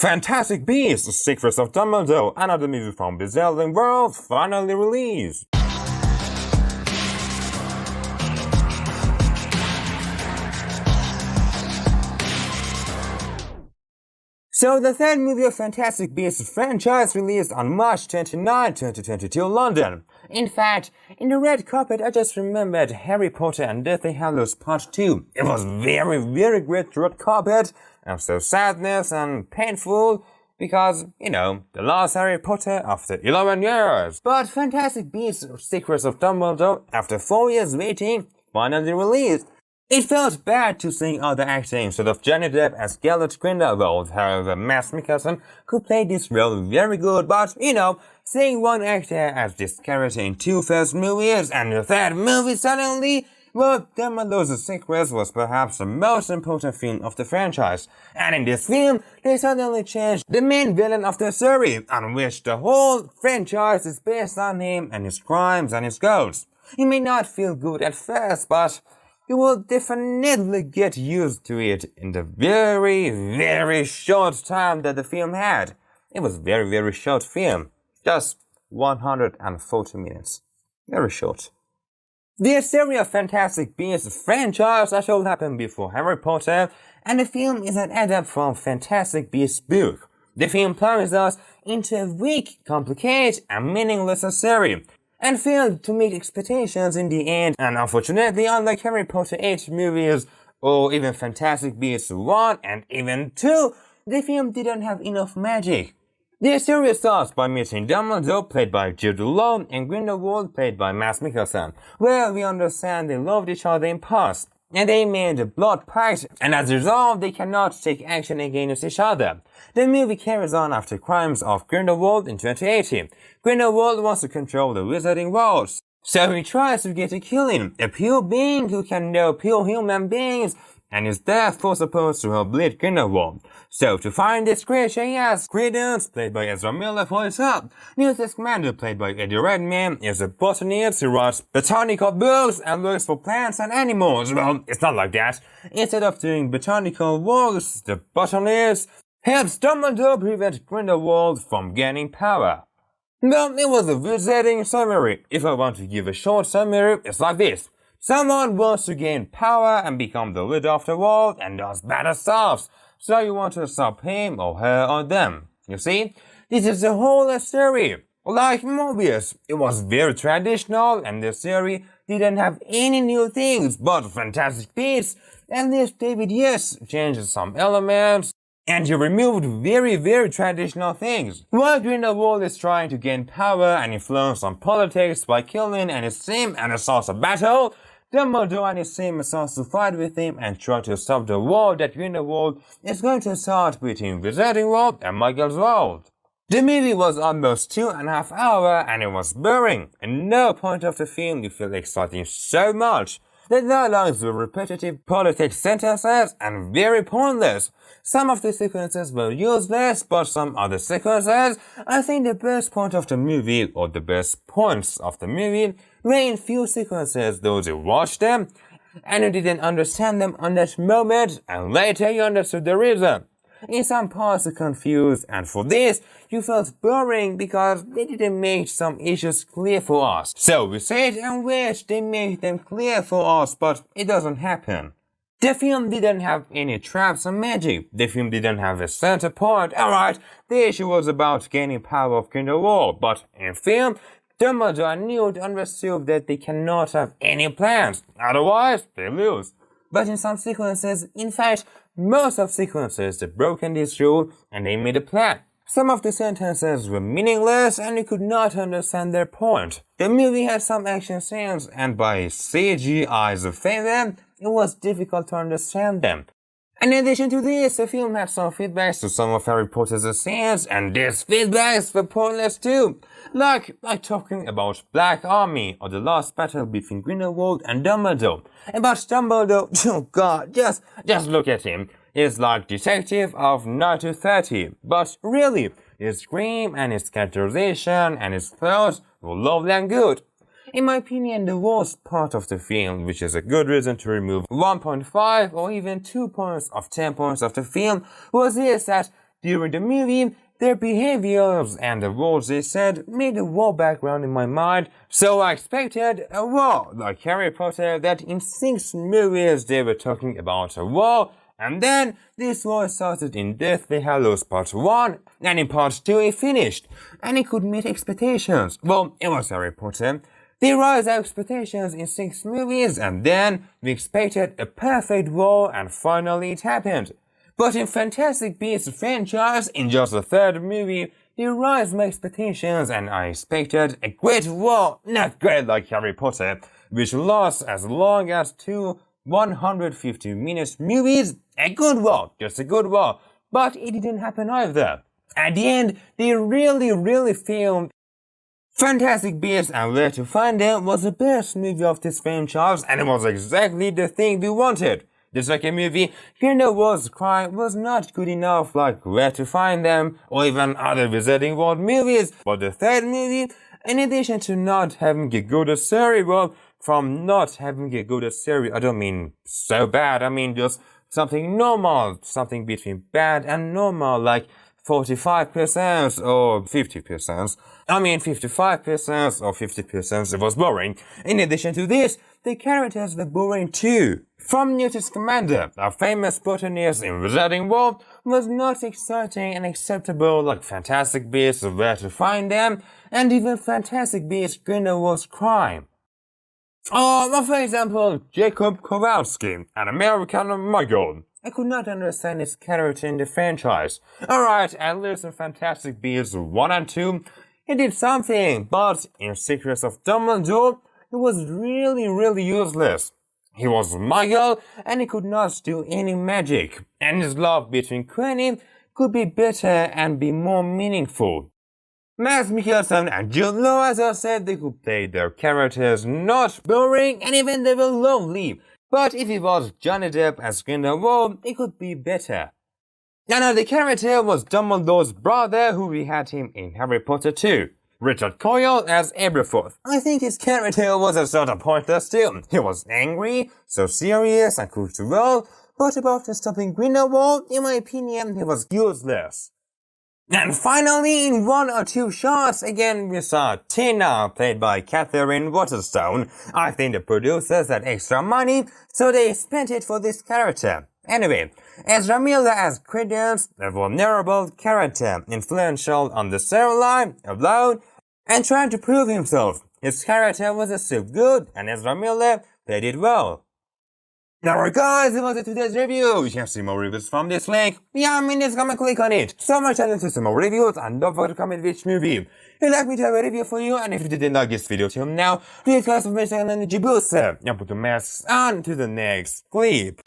Fantastic Beasts: Secrets of Dumbledore, another movie from Wizarding World, finally released. So the third movie of Fantastic Beasts franchise released on March 29, 2022 London. In fact, in the red carpet I just remembered Harry Potter and Deathly Hallows Part 2. It was very great red carpet, and so sadness and painful, because, the last Harry Potter after 11 years. But Fantastic Beasts: Secrets of Dumbledore, after 4 years waiting, finally released. It felt bad to see other acting instead of Johnny Depp as Gellert Grindelwald. However, Mikkelsen could play this role very good, but, seeing one actor as this character in 2 first movies and the third movie suddenly, well, Dumbledore's Secrets was perhaps the most important film of the franchise. And in this film, they suddenly changed the main villain of the story, on which the whole franchise is based on him and his crimes and his goals. It may not feel good at first, but you will definitely get used to it in the very short time that the film had. It was very short film. Just 140 minutes. Very short. The series of Fantastic Beasts franchise as all happened before Harry Potter, and the film is an adapt from Fantastic Beasts book. The film plunges us into a weak, complicated, and meaningless series, and failed to meet expectations in the end, and unfortunately, unlike Harry Potter 8 movies, or even Fantastic Beasts 1 and even 2, the film didn't have enough magic. The series starts by meeting Dumbledore, played by Jude, and Grindelwald, played by Mikkelsen, where we understand they loved each other in past, and they made a blood pact, and as a result, they cannot take action against each other. The movie carries on after crimes of Grindelwald in 2018. Grindelwald wants to control the wizarding world, so he tries to get a killing, a pure being who can know pure human beings, and is therefore supposed to help lead Grindelwald. So to find this creature, he asks Credence, played by Ezra Miller, for his help. Newt Scamander, played by Redmayne, is a botanist who writes botanical books and looks for plants and animals. Well, it's not like that. Instead of doing botanical works, the botanist helps Dumbledore prevent Grindelwald from gaining power. Well, it was a wizarding summary. If I want to give a short summary, it's like this. Someone wants to gain power and become the leader of the world and does bad stuff. So you want to stop him or her or them. You see? This is the whole story. Like Mobius, it was very traditional and the series didn't have any new things, but Fantastic Beasts, at least David Yates changed some elements, and he removed very traditional things. While Grindelwald is trying to gain power and influence on politics by killing and his team and the source of battle, Dumbledore and his team starts to fight with him and try to stop the war that Grindelwald is going to start between Wizarding World and Muggles World. The movie was almost 2.5 hours and it was boring. At no point of the film you feel exciting so much. The dialogues were repetitive politics sentences and very pointless. Some of the sequences were useless, but some other sequences, I think the best point of the movie, or the best points of the movie, were in few sequences those who watched them, and you didn't understand them on that moment, and later you understood the reason. In some parts you're confused, and for this, you felt boring because they didn't make some issues clear for us. So we sit and wish they made them clear for us, but it doesn't happen. The film didn't have any traps or magic. The film didn't have a center point. Alright, the issue was about gaining power of Grindelwald, but in film, Dumbledore and Newt understood that they cannot have any plans, otherwise they lose. But in some sequences, in fact, most of sequences, they broken this rule and they made a plan. Some of the sentences were meaningless and you could not understand their point. The movie had some action scenes and by CGI's favor, it was difficult to understand them. In addition to this, the film had some feedbacks to some of Harry Potter's scenes, and these feedbacks were pointless too. Like talking about Black Army or the last battle between Grindelwald and Dumbledore. About Dumbledore, oh god, just look at him. He's like detective of 9 to 30, but really, his scream and his characterization and his thoughts were lovely and good. In my opinion, the worst part of the film, which is a good reason to remove 1.5 or even 2 points of 10 points of the film, was this that during the movie, their behaviors and the words they said made a war background in my mind, so I expected a war, like Harry Potter, that in 6 movies they were talking about a war, and then this war started in Deathly Hallows Part 1, and in Part 2 it finished, and it could meet expectations. Well, it was Harry Potter. They raised our expectations in 6 movies, and then we expected a perfect war, and finally it happened. But in Fantastic Beasts franchise, in just the 3rd movie, they raised my expectations and I expected a great war, not great like Harry Potter, which lasts as long as 2 150-minute movies. A good war, just a good war, but it didn't happen either. At the end, they really filmed. Fantastic Beasts and Where to Find Them was the best movie of this franchise, and it was exactly the thing we wanted. The 2nd movie, Grindelwald's crime, was not good enough like Where to Find Them or even other Wizarding World movies, but the 3rd movie, in addition to not having a good story, well, from not having a good story, I don't mean so bad, I mean just something normal, something between bad and normal, like 45% or 50%. I mean 55% or 50%, it was boring. In addition to this, the characters were boring too. From Newt's Commander, a famous botanist in Wizarding World, was not exciting and acceptable like Fantastic Beasts, Where to Find Them, and even Fantastic Beasts, Grindelwald's Crime. Or, for example, Jacob Kowalski, an American Muggle. I could not understand his character in the franchise. Alright, at least in Fantastic Beasts 1 and 2, he did something, but in Secrets of Dumbledore, he was really useless. He was Muggle, and he could not do any magic, and his love between Queenie could be better and be more meaningful. Mads Mikkelsen and Jude, as I said, they could play their characters not boring, and even they were lovely. But if it was Johnny Depp as Grindelwald, it could be better. Another character was Dumbledore's brother, who we had him in Harry Potter 2. Richard Coyle as Aberforth. I think his character was a sort of pointless still. He was angry, so serious and cool to roll, but about stopping Grindelwald, in my opinion, he was useless. And finally, in 1 or 2 shots, again we saw Tina, played by Katherine Waterston. I think the producers had extra money, so they spent it for this character. Anyway, Ezra Miller as Credence, a vulnerable character, influential on the storyline, alone, and trying to prove himself. His character was so good, and Ezra Miller played it well. Now guys, it was today's review. You can see more reviews from this link. Just come and click on it. So much channel to see more reviews, and don't forget to comment which movie you'd like me to have a review for you. And if you didn't like this video till now, please guys, for an energy booster and put the masks on to the next clip.